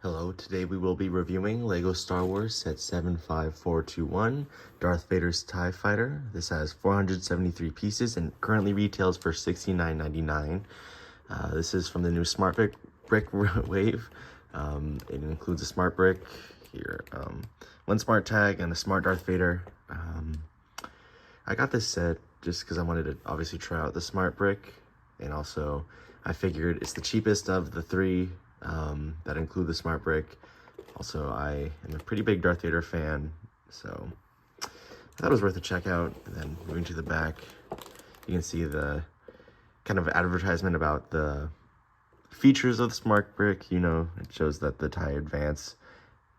Hello, today we will be reviewing LEGO Star Wars Set 75421, Darth Vader's TIE Fighter. This has 473 pieces and currently retails for $69.99. This is from the new Smart Brick Wave. It includes a Smart Brick, here, one Smart Tag, and a Smart Darth Vader. I got this set just because I wanted to obviously try out the Smart Brick, and also I figured it's the cheapest of the three that include the Smart Brick. Also, I am a pretty big Darth Vader fan, so I thought it was worth a check out. And then moving to the back, you can see the kind of advertisement about the features of the Smart Brick. You know, it shows that the TIE Advance,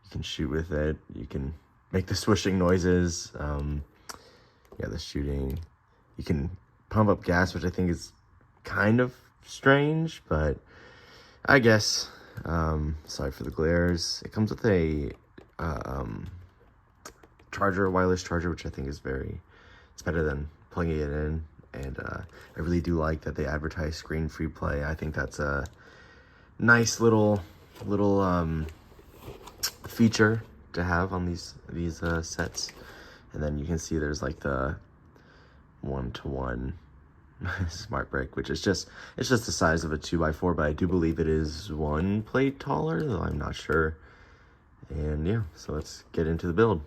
you can shoot with it, you can make the swishing noises, yeah, the shooting, you can pump up gas, which I think is kind of strange, but I guess, sorry for the glares. It comes with a charger, wireless charger, which I think is it's better than plugging it in. And I really do like that they advertise screen-free play. I think that's a nice little feature to have on these sets. And then you can see there's like the 1-to-1 Smart Brick, which is it's just the size of a 2x4, but I do believe it is one plate taller, though I'm not sure. And yeah, so let's get into the build.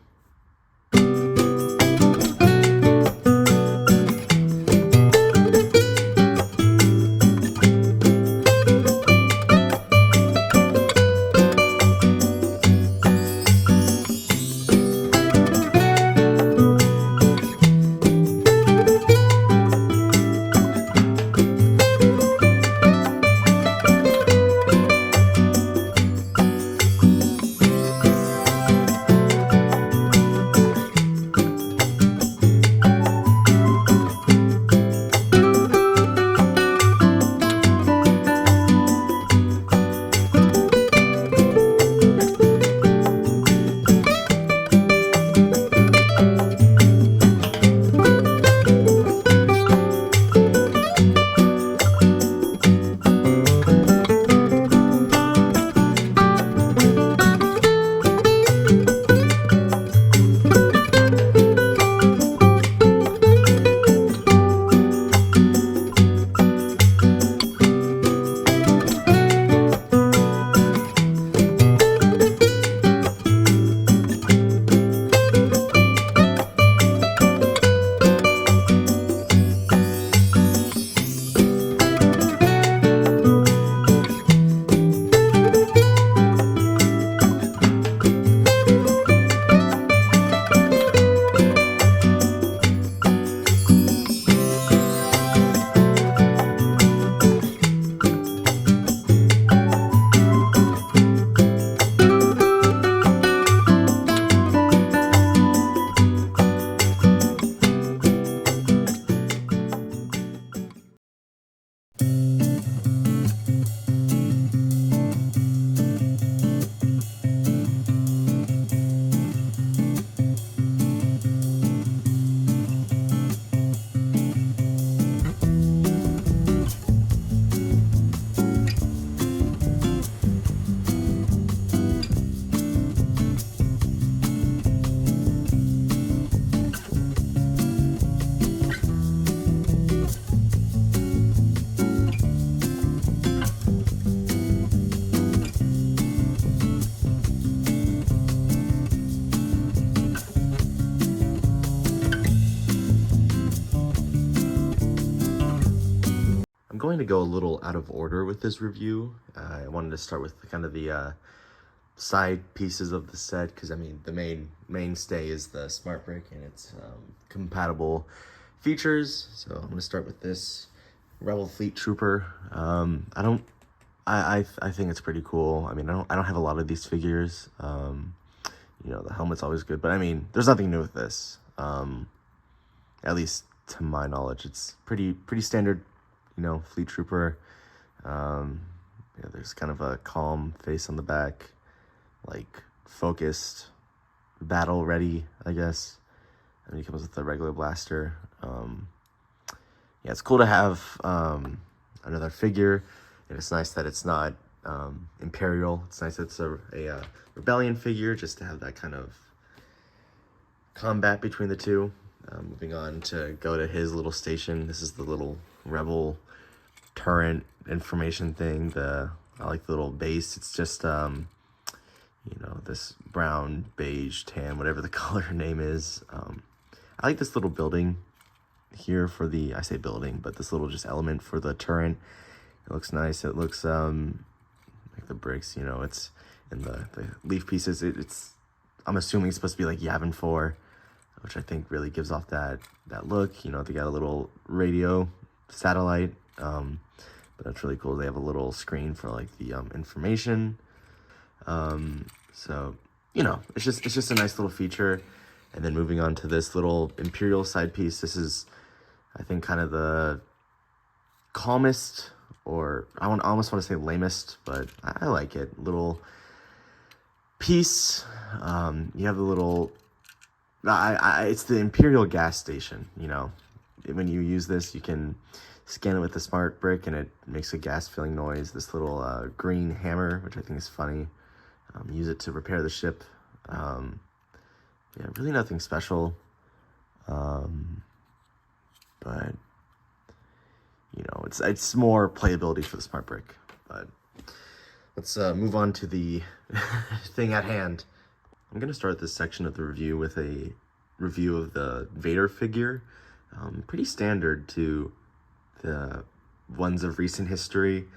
I'm going to go a little out of order with this review. I wanted to start with kind of the side pieces of the set, because I mean the mainstay is the Smart Brick and its compatible features. So I'm going to start with this Rebel Fleet Trooper. I think it's pretty cool. I mean, I don't have a lot of these figures. You know, the helmet's always good, but I mean, there's nothing new with this. At least to my knowledge, it's pretty standard. You know, Fleet Trooper. Yeah, there's kind of a calm face on the back, like focused, battle ready, I guess. And he comes with a regular blaster. Yeah, it's cool to have another figure, and it's nice that it's not Imperial. It's nice it's a rebellion figure, just to have that kind of combat between the two. Moving on to go to his little station. This is the little rebel turret information thing. I like the little base. It's just you know, this brown, beige, tan, whatever the color name is. I like this little building here for I say building, but this little just element for the turret. It looks nice. It looks like the bricks, you know, it's in the leaf pieces. I'm assuming it's supposed to be like Yavin 4, which I think really gives off that look. You know, they got a little radio satellite, but that's really cool. They have a little screen for like the information. So, you know, it's just a nice little feature. And then moving on to this little Imperial side piece. This is, I think, kind of the calmest, or I almost want to say lamest, but I like it. Little piece. You have the little, it's the Imperial gas station, you know. When you use this, you can scan it with the smart brick and it makes a gas filling noise. This little green hammer, which I think is funny. Use it to repair the ship. Yeah, really nothing special. But you know, it's more playability for the smart brick. But let's move on to the thing at hand. I'm gonna start this section of the review with a review of the Vader figure. Pretty standard to the ones of recent history.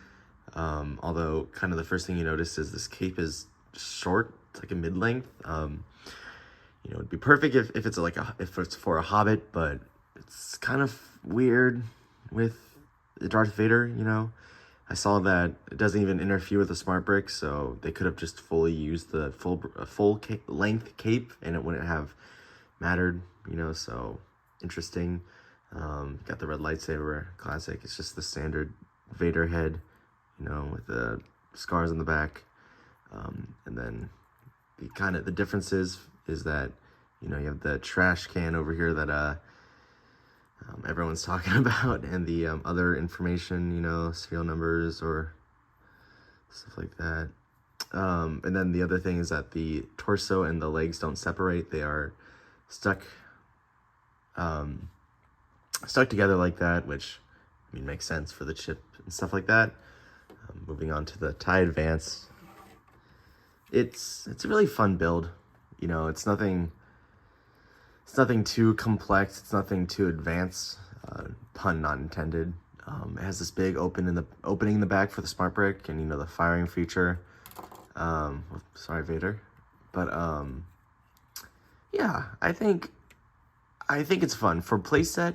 Although kind of the first thing you notice is this cape is short. It's like a mid-length. You know, it'd be perfect if it's like if it's for a Hobbit, but it's kind of weird with the Darth Vader. You know, I saw that it doesn't even interfere with the smart brick, so they could have just fully used the full length cape, and it wouldn't have mattered. You know, so interesting. Got the red lightsaber, classic. It's just the standard Vader head, you know, with the scars on the back. And then the differences is that, you know, you have the trash can over here that everyone's talking about, and the other information, you know, serial numbers or stuff like that. And then the other thing is that the torso and the legs don't separate. They are stuck together like that, which, I mean, makes sense for the chip and stuff like that. Moving on to the TIE Advance. It's a really fun build. You know, it's nothing too complex. It's nothing too advanced. Pun not intended. It has this big opening in the back for the smart brick, and, you know, the firing feature. Sorry, Vader. But yeah, I think it's fun for playset.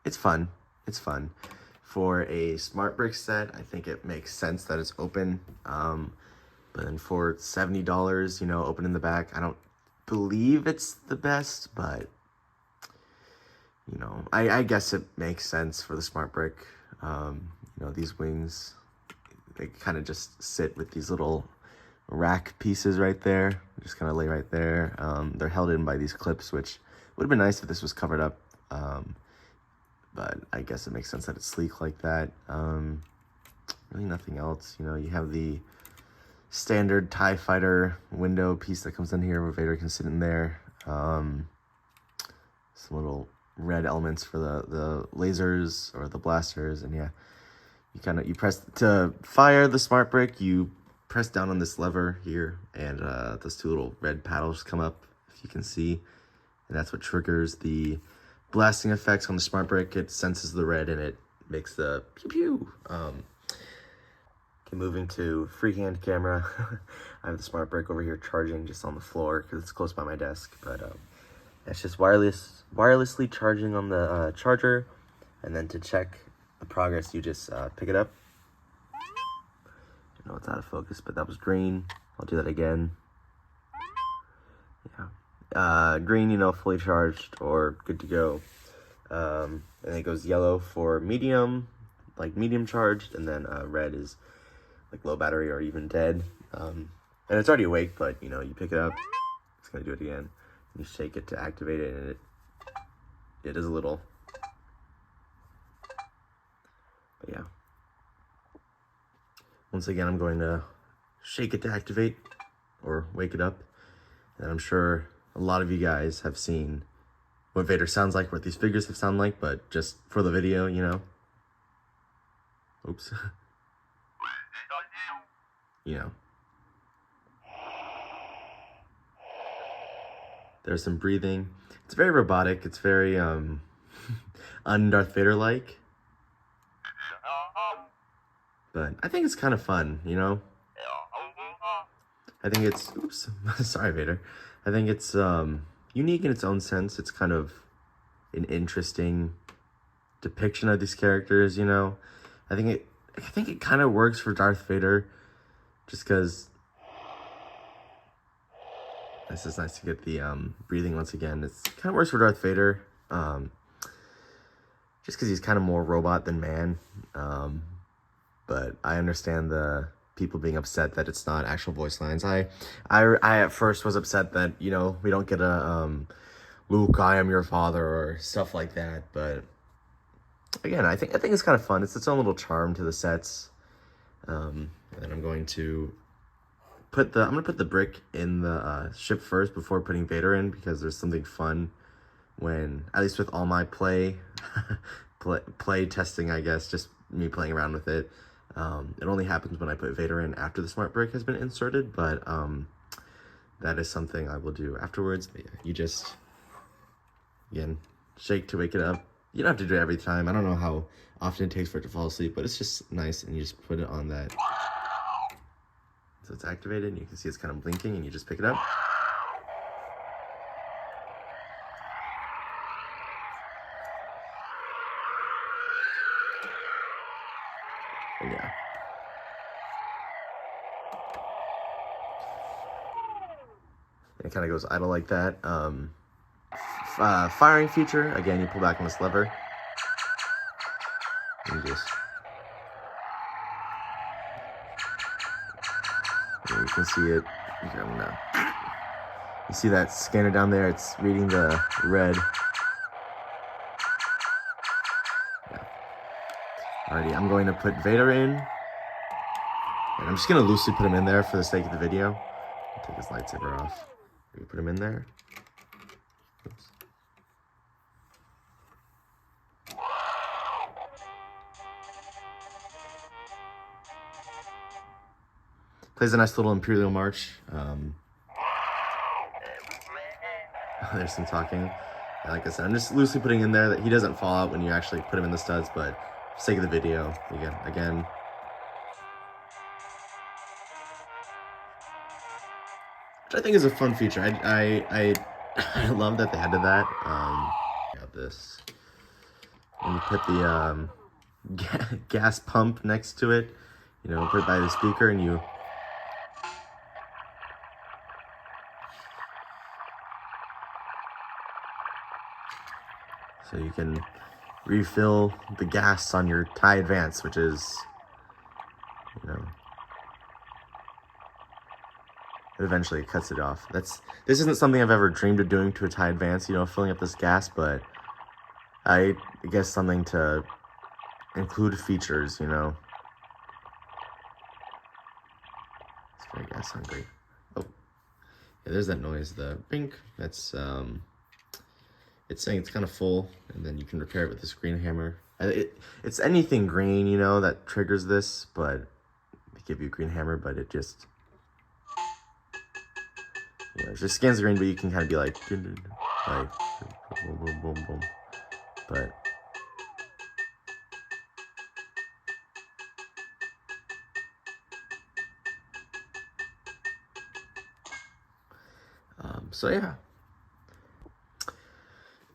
It's fun. It's fun. For a smart brick set, I think it makes sense that it's open. But then for $70, you know, open in the back, I don't believe it's the best, but, you know, I guess it makes sense for the smart brick. You know, these wings, they kind of just sit with these little rack pieces right there. Just kind of lay right there. They're held in by these clips, which would have been nice if this was covered up. But I guess it makes sense that it's sleek like that. Really nothing else. You know, you have the standard TIE Fighter window piece that comes in here where Vader can sit in there. Some little red elements for the lasers or the blasters, and yeah, you press to fire the smart brick. You press down on this lever here, and those two little red paddles come up, if you can see, and that's what triggers the blasting effects on the smart brick. It senses the red and it makes the pew pew. Okay, moving to freehand camera. I have the smart brick over here charging just on the floor because it's close by my desk, but it's just wirelessly charging on the charger, and then to check the progress, you just pick it up. I know it's out of focus, but that was green. I'll do that again. Yeah, green, you know, fully charged or good to go. And then it goes yellow for medium, like medium charged, and then red is like low battery or even dead. And it's already awake, but, you know, you pick it up, it's gonna do it again. You shake it to activate it, and it is a little. But yeah. Once again, I'm going to shake it to activate or wake it up. And I'm sure a lot of you guys have seen what Vader sounds like, what these figures have sound like, but just for the video, you know. Oops. You know. There's some breathing. It's very robotic. It's very un-Darth Vader-like. But I think it's kind of fun, you know? I think it's, oops, sorry Vader. I think it's unique in its own sense. It's kind of an interesting depiction of these characters, you know? I think it kind of works for Darth Vader just because this is nice to get the breathing once again. It kind of works for Darth Vader just because he's kind of more robot than man. But I understand the people being upset that it's not actual voice lines. I at first was upset that, you know, we don't get a Luke, I am your father or stuff like that. But again, I think it's kind of fun. It's its own little charm to the sets. And I'm going to put the brick in the ship first before putting Vader in, because there's something fun when, at least with all my play testing, I guess, just me playing around with it. It only happens when I put Vader in after the smart brick has been inserted, but that is something I will do afterwards. But yeah, you just, again, shake to wake it up. You don't have to do it every time. I don't know how often it takes for it to fall asleep, but it's just nice, and you just put it on that. So it's activated, and you can see it's kind of blinking, and you just pick it up. And yeah. And it kind of goes idle like that. Firing feature, again, you pull back on this lever. And you can see it. You see that scanner down there? It's reading the red. Yeah. Alrighty, I'm going to put Vader in. And I'm just going to loosely put him in there for the sake of the video. I'll take his lightsaber off. We put him in there. Oops. Plays a nice little Imperial March. There's some talking. Like I said, I'm just loosely putting in there that he doesn't fall out when you actually put him in the studs, but for the sake of the video, again. Which I think is a fun feature. I love that they added that. Got this. And you put the gas pump next to it. You know, put it by the speaker, and you. So you can refill the gas on your TIE Advance, which is, you know, eventually it cuts it off. This isn't something I've ever dreamed of doing to a TIE Advance, you know, filling up this gas, but I guess something to include features, you know. It's very gas hungry. Oh, yeah, there's that noise, the pink. That's it's saying it's kind of full, and then you can repair it with this green hammer. It's anything green, you know, that triggers this, but they give you a green hammer, but it just, you know, it just scans the green, but you can kind of be like boom, boom, boom, boom. But so yeah.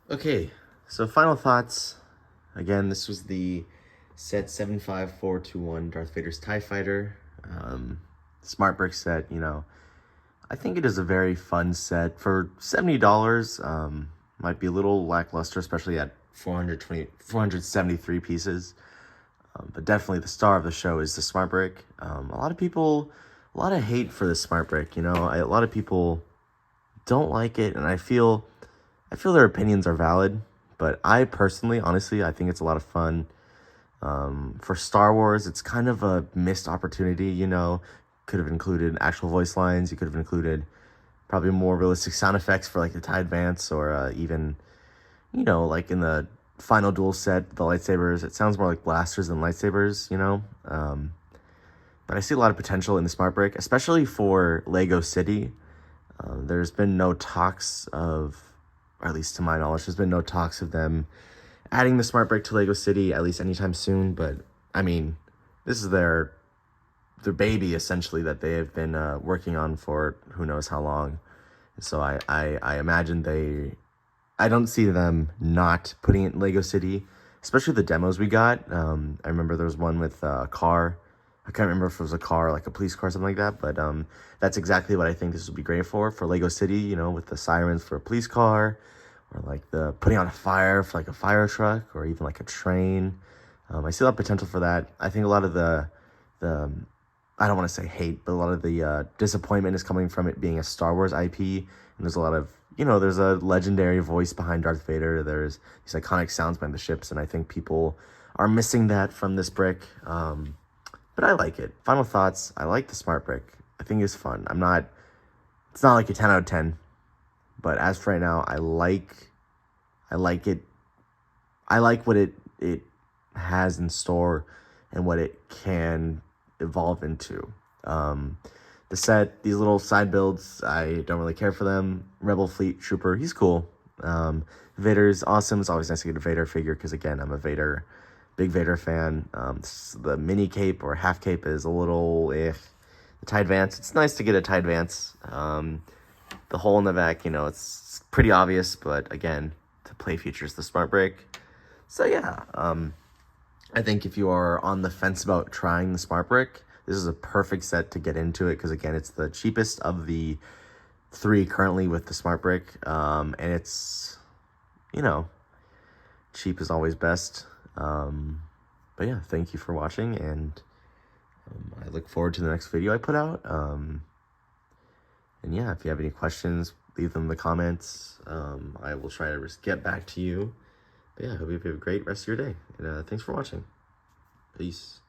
Okay, so final thoughts. Again, this was the set 75421 Darth Vader's TIE Fighter. Smart brick set, you know. I think it is a very fun set. For $70, might be a little lackluster, especially at 473 pieces. But definitely the star of the show is the smart brick. A lot of hate for the smart brick, you know. A lot of people don't like it, and I feel their opinions are valid, but I personally, honestly, I think it's a lot of fun. For Star Wars, it's kind of a missed opportunity, you know. Could have included actual voice lines. You could have included probably more realistic sound effects for like the TIE Advance, or even, you know, like in the final duel set, the lightsabers. It sounds more like blasters than lightsabers, you know. But I see a lot of potential in the Smart Brick, especially for Lego City. There's been no talks of, or at least to my knowledge, there's been no talks of them adding the Smart Brick to Lego City, at least anytime soon. But I mean, this is their baby essentially that they have been working on for who knows how long. So I imagine I don't see them not putting it in Lego City, especially the demos we got. I remember there was one with a car. I can't remember if it was a car, like a police car, something like that. But that's exactly what I think this would be great for Lego City, you know, with the sirens for a police car, or like the putting on a fire for like a fire truck, or even like a train. I see a lot of potential for that. I think a lot of the I don't want to say hate, but a lot of the disappointment is coming from it being a Star Wars IP. And there's a lot of, you know, there's a legendary voice behind Darth Vader. There's these iconic sounds behind the ships. And I think people are missing that from this brick. But I like it. Final thoughts. I like the Smart Brick. I think it's fun. It's not like a 10 out of 10. But as for right now, I like it. I like what it has in store and what it can evolve into. The set, these little side builds, I don't really care for them. Rebel Fleet Trooper, he's cool. Vader's awesome. It's always nice to get a Vader figure because, again, I'm a big Vader fan. The mini cape or half cape is a little The TIE Advance, it's nice to get a TIE Advance. The hole in the back, you know, it's pretty obvious, but again, to play features the Smart Brick. So yeah, I think if you are on the fence about trying the Smart Brick, this is a perfect set to get into it because, again, it's the cheapest of the 3 currently with the Smart Brick. And it's, you know, cheap is always best. But yeah, thank you for watching, and I look forward to the next video I put out. And yeah, if you have any questions, leave them in the comments. I will try to get back to you. But yeah, I hope you have a great rest of your day. And thanks for watching. Peace.